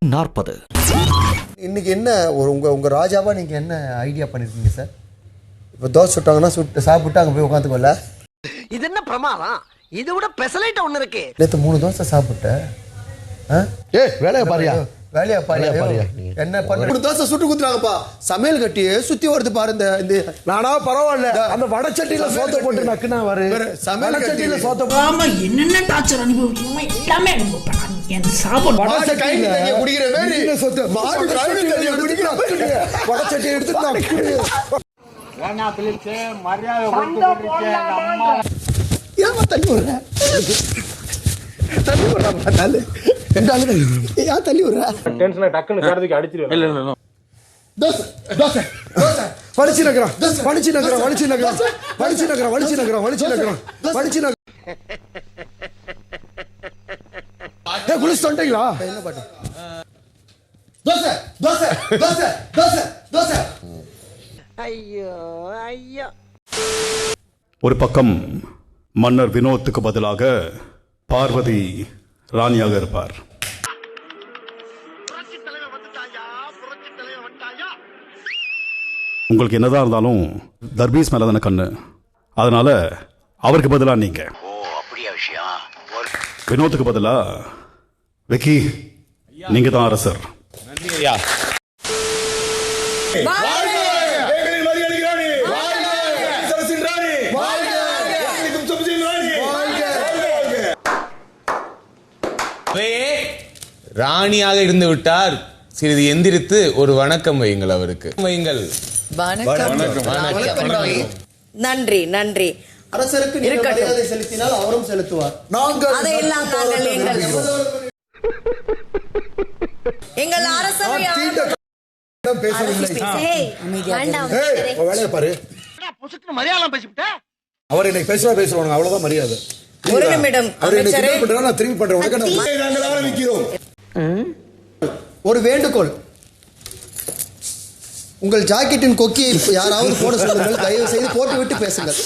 40. இன்னைக்கு என்ன உங்க ராஜாவா நீங்க என்ன ஐடியா பண்ணிருக்கீங்க சார்? இப்போ தோசை சுட்டாங்கன்னா சாப்பிட்டு அங்கே போய் உட்காந்துக்கோல. இது என்ன பிரமாதம்? இது விட பெசலைட் ஒன்று இருக்கு. நேற்று 3 தோசை சாப்பிட்டேன். வேலையை பாரியா என்ன பண்ண 3 தோசை சுட்டு குத்துறாங்கப்பா. சமையல் கட்டியே சுத்தி வருது பாரு. இந்த நானா பரவாயில்ல, அந்த வடச்சட்டியில சோத்த போட்டு நக்குனா வரு. சமையல் கட்டியில சோத்த ஆமா, என்னென்ன டார்ச்சர் அனுபவிக்கணுமோ எல்லாமே அனுபவிப்பேன். என் சாப்பாடு வடச்சட்டியில குடிக்கிற மாதிரி சொத்து மாடு கையில குடிக்கிற வடச்சட்டி எடுத்து ஏன்னா பிலிப்ஸ் மரியாதை கொடுத்துக்கிட்டு அம்மா ஏமா தள்ளி விடுற? தள்ளி விடுறாமா? ஏன் தள்ளி விடுற? டென்ஷன்ல டக்குன்னு கடத்துக்கு அடிச்சிருவேன். இல்ல இல்ல தோசை தோசை தோசை வலிச்சு நகரம் வலிச்சு நகரம் வலிச்சு நகரம் வலிச்சு நகரம் வலிச்சு நகரம் வலிச்சு நகரம் வலிச்சு நகரம். குளிச்சு வந்துட்டீங்களா? என்ன பாட்டு? தோசை தோசை தோசை தோசை தோசை. ஐயோ ஐயோ. ஒரு பக்கம் மன்னர் வினோத்துக்கு பதிலாக பார்வதி ராணியாக இருப்பார். உங்களுக்கு என்னதான் இருந்தாலும் தர்பீஸ் மேல தானே கண்ணு, அதனால அவருக்கு பதிலா நீங்க. வினோத்துக்கு பதிலா விக்கி, நீங்க தான் அரசர். ராணியாக இருந்து விட்டார். சிறிது எந்திரித்து ஒரு வணக்கம் வையுங்கள் அவருக்கு. வையுங்கள். நன்றி நன்றி. அரசருக்கு மரியாதை செலுத்தினால் அவரும் செலுத்துவார். அதையெல்லாம் நாங்கள் எங்கள் அரசவை வேலையை பாரு. மரியாதை பேசிவிட்ட அவர் என்னை பேசுவாங்க, அவ்வளவுதான் மரியாதை. ஒரு நிமிடம். நான் திரும்பி பண்றேன். ஒரு வேண்டுகோள், உங்கள் ஜாக்கெட்டின் கொக்கியை யாராவது போட சொல்லுங்கள். தயவு செய்து போட்டு விட்டு பேசுங்கள்.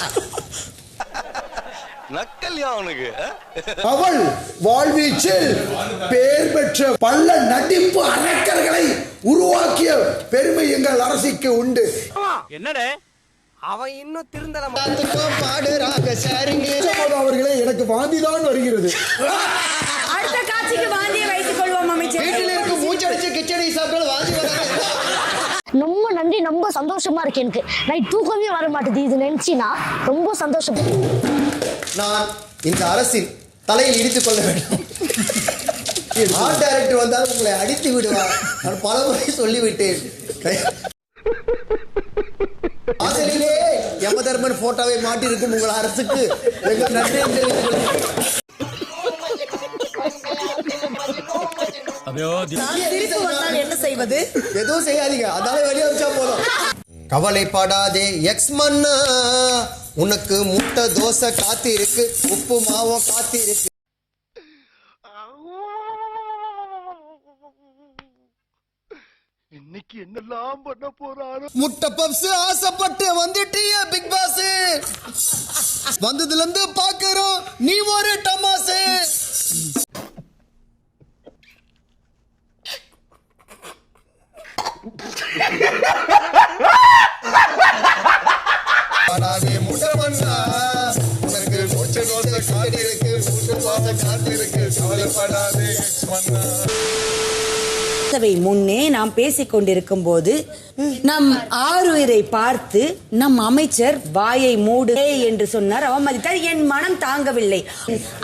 அவள் வாழ்வீச்சில் பேர் பெற்ற பல நடிப்பு அரக்கர்களை உருவாக்கிய பெருமை எங்கள் அரசிக்கு உண்டு. என்னடே அவன் இன்னும் திருந்தல அவர்களே, எனக்கு வாந்திதான் வருகிறது. அடுத்த காட்சிக்கு வாந்தியை வைத்துக் கொள்வோம் அமைச்சர். வீட்டில் இருக்கும் மூச்சடிச்சு கிச்சடி சாப்பிட்டு வாந்தி வராது. ரொம்ப நன்றி, ரொம்ப சந்தோஷமா இருக்கு. எனக்கு நைட் தூக்கமே வர மாட்டேது. இது நினைச்சினா ரொம்ப சந்தோஷம். நான் இந்த அரசின் தலையில் இடித்துக் கொள்ள வேண்டும். ஆர்ட் டைரக்டர் வந்தால் உங்களை அடித்து விடுவார். நான் பலமுறை சொல்லிவிட்டேன். அதிலே யமதர்மன் போட்டோவை மாட்டிருக்கும் உங்கள் அரசுக்கு எங்கள் நன்றி. என்ன செய்வது? எதுவும் செய்யாதீங்க, அதனால வெளியே வச்சா போதும். கவலைப்படாதே எக்ஸ் மன்னா, உனக்கு முட்டை தோசை காத்தி இருக்கு, உப்பு மாவும் காத்தி இருக்கு. இன்னைக்கு என்னெல்லாம் பண்ண போறாரு? முட்டை பப்ஸ் ஆசைப்பட்டு வந்துட்டிய பிக் பாஸ். வந்ததுல இருந்து பாக்குறோம் நீ ஒரு டமாசு. முட்டை மண்ணா, உனக்கு முட்டை தோசை காத்தி இருக்கு, முட்டை தோசை காத்தி இருக்கு, கவலைப்படாதே எக்ஸ் மன்னா. முன்னே நாம் பேசிக் கொண்டிருக்கும் போது நம் ஆறுயிரை பார்த்து நம் அமைச்சர் வாயை மூடு என்று சொன்னார், அவமதித்தார். என் மனம் தாங்கவில்லை.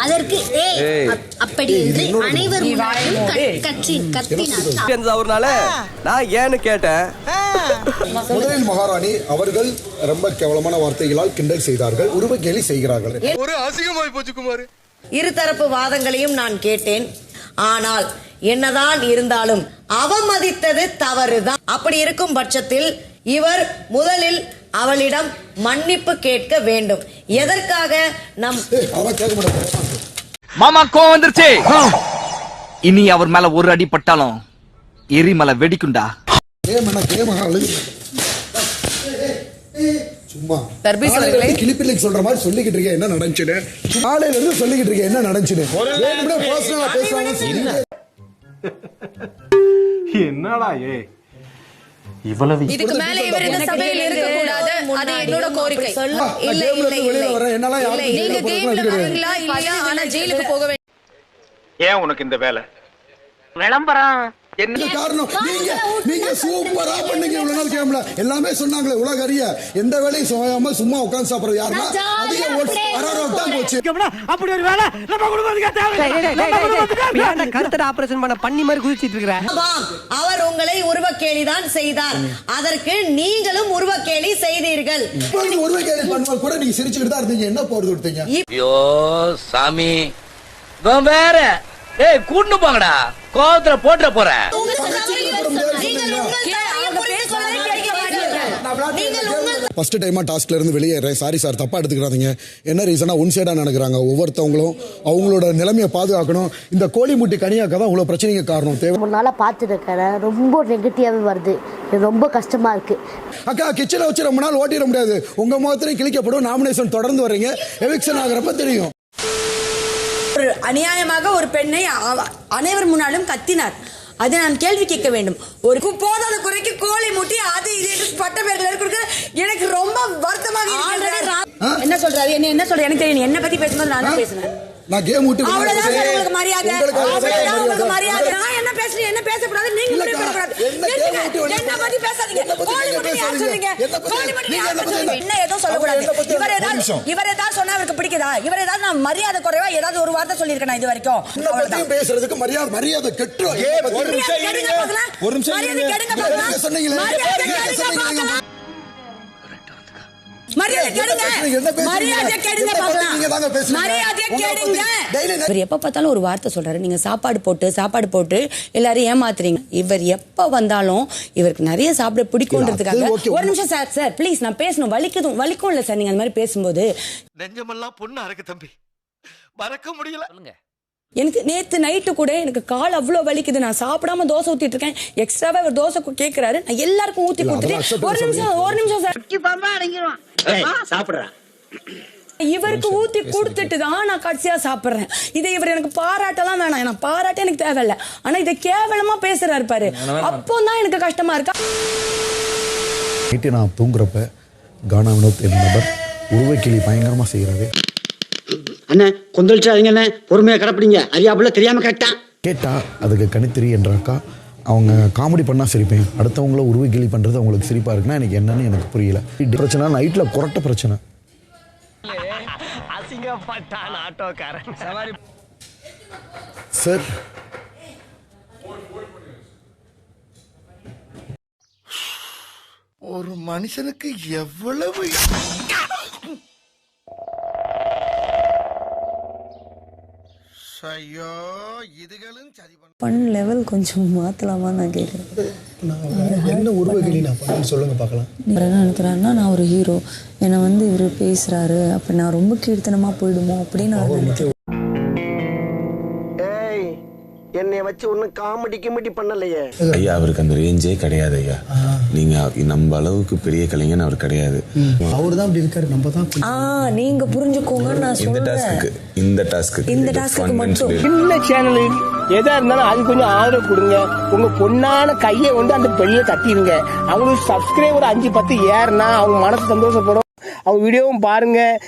அதற்கு அப்படி என்று அனைவர் நான் ஏன்னு கேட்டேன். முதலில் மகாராணி அவர்கள் ரொம்ப கேவலமான வார்த்தைகளால் கிண்டல் செய்தார்கள், உருவ கேலி செய்கிறார்கள். ஒரு அசிங்கமாய் போச்சு குமார். இருதரப்பு வாதங்களையும் நான் கேட்டேன். ஆனால் என்னதான் இருந்தாலும் அவமதித்தது தவறுதான். அப்படி இருக்கும் பட்சத்தில் இவர் முதலில் அவளிடம் மன்னிப்பு கேட்க வேண்டும். எதற்காக மாமா கோவம் வந்துருச்சு. இனி அவர் மேல ஒரு அடி பட்டாலும் எரிமலை வெடிக்குண்டா. சும்மா கிளிப்பிள்ளை சொல்ற மாதிரி சொல்லிக்கிட்டு இருக்கேன் என்ன நடந்துச்சுன்னு. காலையில இருந்து சொல்லிக்கிட்டு இருக்கேன் என்ன நடந்துச்சுன்னு. என்னடா இவ்வளவு இதுக்கு மேல இவர் இந்த சபையில் இருக்க கூடாது. அது என்னோட கோரிக்கை. இல்ல இல்ல இல்ல. நீங்க கேம்ல வரீங்களா இல்லையா? ஆனா ஜெயிலுக்கு போக வேண்டும். ஏன் உனக்கு இந்த வேலை? விளம்பரம் என்ன காரணம்? நீங்க சூப்பரா பண்ணீங்க இவ்வளவு நாள் கேம்ல. எல்லாமே சொன்னாங்களே உலக அறிய எந்த வேலையும் செய்யாம சும்மா உட்கார்ந்து சாப்பிடுறது யாருன்னா அதிக ஓட் தான் போச்சு. அப்படி ஒரு வேலை நம்ம குடும்பத்துக்கு தேவை. கருத்தட ஆபரேஷன் பண்ண பண்ணி மாதிரி குதிச்சிட்டு இருக்கற. அவர் உங்களை உருவக்கேலிதான் செய்தார். அதற்கு நீங்களும் உருவக்கேலி செய்தீர்கள். உருவக்கேலி பண்ணும்போது கூட நீங்க சிரிச்சுக்கிட்டு தான் இருந்தீங்க. என்ன போறது கொடுத்தீங்க? ஐயோ சாமி வேற கூட்டு போங்கடா, கோவத்துல போட்டுற போறேன். ஃபர்ஸ்ட் டைமா டாஸ்க்ல இருந்து வெளியேறேன். சாரி சார், தப்பா எடுத்துக்கிறாதீங்க. என்ன ரீசனா ஒன் சைடா நடக்கிறாங்க. ஒவ்வொருத்தவங்களும் அவங்களோட நிலைமையை பாதுகாக்கணும். இந்த கோழி முட்டி கனியாக்க தான் இவ்வளவு பிரச்சனைக்கு காரணம். முன்னால பார்த்துட்டு இருக்கிறேன், ரொம்ப நெகட்டிவாவே வருது. ரொம்ப கஷ்டமா இருக்கு. அக்கா கிச்சனை வச்சு ரொம்ப நாள் ஓட்டிட முடியாது. உங்க முகத்திலையும் கிழிக்கப்படும். நாமினேஷன் தொடர்ந்து வர்றீங்க. எவிக்ஷன் ஆகிறப்ப தெரியும். அநியாயமாக ஒரு பெண்ணை அனைவர் முன்னாலும் கத்தினார். அதை நான் கேள்வி கேட்க வேண்டும். ஒரு போதாத குறைக்கு கோழி முட்டி அது இது பட்ட பேர்கள் கொடுக்க எனக்கு ரொம்ப வருத்தமாக. என்ன சொல்றாரு? என்ன சொல்ற? எனக்கு தெரியும். என்ன பத்தி பேசும்போது நான் பேசுனேன். நான் கேம் விட்டு உங்களுக்கு மரியாதை. உங்களுக்கு மரியாதை. நான் என்ன பேசுறேன், என்ன பேசக்கூடாது. நீங்க பேசக்கூடாது. என்ன பத்தி பேசாதீங்க. கோழி முட்டி யார் சொல்றீங்க? கோழி முட்டி யார் சொல்றீங்க? என்ன ஏதோ சொல்லக்கூடாது. இவர் ஏதாவது சொன்னா அவருக்கு பிடிக்குதா? இவர் ஏதாவது நான் மரியாதை குறைவா ஏதாவது ஒரு வார்த்தை சொல்லியிருக்கேன் இது வரைக்கும்? அவ்வளவுதான் பேசுறதுக்கு மரியாதை கெட்டுரும். ஒரு நிமிஷம் மரியாதை கெடுங்க பாக்கலாம். சொன்னீங்களே இவர் எப்ப பார்த்தாலும் ஒரு வார்த்தை சொல்றாரு. நீங்க சாப்பாடு போட்டு எல்லாரும் ஏமாத்துறீங்க. இவர் எப்ப வந்தாலும் இவருக்கு நிறைய சாப்பிட பிடிக்கும்ன்றதுக்காக. ஒரு நிமிஷம் சார் ப்ளீஸ், நான் பேசணும். வலிக்கும் இல்ல சார் நீங்க அந்த மாதிரி பேசும்போது. நெஞ்சமெல்லாம் பொண்ணு அறக்கு தம்பி, மறக்க முடியல. எனக்கு நேத்து நைட்டு கூட எனக்கு கால் அவ்வளவு வலிக்குது. நான் சாப்பிடாம தோசை ஊத்திட்டு இருக்கேன். எக்ஸ்ட்ராவா இவர் தோசை கேக்குறாரு. நான் எல்லாருக்கும் ஊத்தி கொடுத்துட்டு ஒரு நிமிஷம் சார் சாப்பிடுறேன். இவருக்கு ஊத்தி கொடுத்துட்டு தான் நான் கடைசியா சாப்பிடுறேன். இதை இவர் எனக்கு பாராட்டலாம் வேணாம். நான் பாராட்ட எனக்கு தேவையில்லை. ஆனா இதை கேவலமா பேசுறாரு பாரு. அப்போதான் எனக்கு கஷ்டமா இருக்கா. நான் தூங்குறப்ப கானா வினோத் என்ற நபர் உருவக்கிளி பயங்கரமா செய்யறாரு. அண்ணே கொந்தளிச்சாதீங்க அண்ணே, பொறுமையா கடப்பிடிங்க. அறியாப்புல தெரியாம கேட்டா அதுக்கு கணித்திரி என்ற அக்கா அவங்க காமெடி பண்ணா சிரிப்பேன். அடுத்தவங்கள உருவக்கிளி பண்றது அவங்களுக்கு சிரிப்பா இருக்குன்னா எனக்கு என்னன்னு எனக்கு புரியல. பிரச்சனை நைட்ல குரட்ட பிரச்சனை. அசிங்கப்பட்டான் ஆட்டோக்காரன் சவாரி சார். ஒரு மனுஷனுக்கு எவ்வளவு பண் லெவல் கொஞ்சம் மாத்தலாமா நான் கேட்குறேன். என்ன உருவகிளி நான் பண்ணு சொல்லுங்க பார்க்கலாம். என்ன நினைக்கிறாருன்னா நான் ஒரு ஹீரோ, என்னை வந்து இவர் பேசுறாரு அப்ப நான் ரொம்ப கீர்த்தனமா போயிடுமோ அப்படின்னு. என்னை வச்சு ஒன்னும் காமெடி பண்ணலையே ஐயா. அவருக்கு அந்த ரேஞ்சே கிடையாது ஐயா. நீங்க நம்ம அளவுக்கு பெரிய கலைஞன் அவர் கிடையாது. அவர் தான் அப்படி இருக்காரு. நம்ம தான் நீங்க புரிஞ்சுக்கோங்க. நான் இந்த டாஸ்க்கு மட்டும் சின்ன சேனல் எதா இருந்தாலும் அது கொஞ்சம் ஆதரவு கொடுங்க. உங்க பொண்ணான கையை வந்து அந்த பெரிய தட்டிடுங்க. அவங்களுக்கு சப்ஸ்கிரைபர் 5-10 ஏறுனா அவங்க மனசு சந்தோஷப்படும். அவங்க வீடியோவும் பாருங்க.